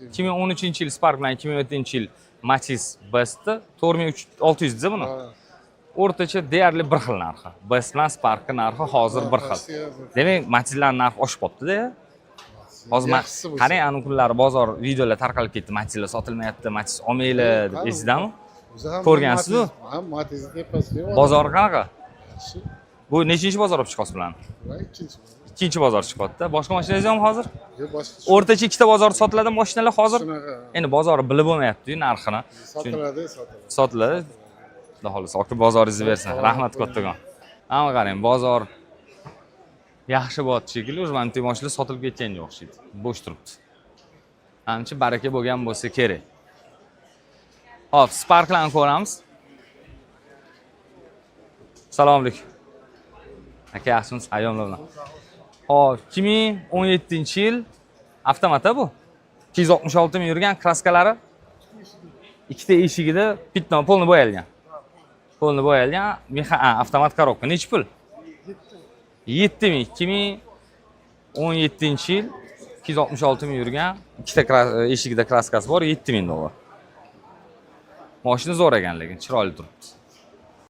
2013-yil Spark bilan 2017-yil Matiz Best'da 4600 desa buni. O'rtacha deyarli bir xil narxi. Best bilan Sparkning narxi hozir bir xil. Demak, Matizlarning narxi oshib qopti-da. Hozir qarang, anu kunlari bozor videolar tarqalib ketdi. Matizlar sotilmayapti, Matiz olmaylar deb esdami? Ko'rgansiz-ku? Bozor qanaqa? Bu nechinchi bozor olib chiqasiz bularni? Ikkinchi bozor chiqyapti. Boshqa mashinangiz ham hozir? Yo'q, boshqa. O'rtacha ikkita bozor sotiladi mashinalar hozir. Endi bozorni bilib bo'lmayapti-yu narxini. Sotiladi. Sotiladi. Xudo xolisa, aka bozoringizni bersin. Rahmat kattagon. Mana qarang, bozor yaxshi bo'lyapti shekilli, o'zi mana bu mashinalar sotilib ketganga o'xshaydi. Bo'sh turibdi. Ancha baraka bo'lgan bo'lsa kerak. Hop, Sparklarni ko'ramiz. Assalomu alaykum. Aka, yaxshimisiz? Ayyomlar bilan. Hop, 2017-yil avtomat bu. 266 ming yurgan, kraskalari ikkita eshigida pitno polni bo'yalgan. Polni bo'yalgan, avtomat korobka. Necha pul? 7 ming. 2017-yil 266 ming yurgan, ikkita eshigida kraskasi bor, 7 ming dollar. Mashina zo'r ekan, lekin chiroyli turibdi.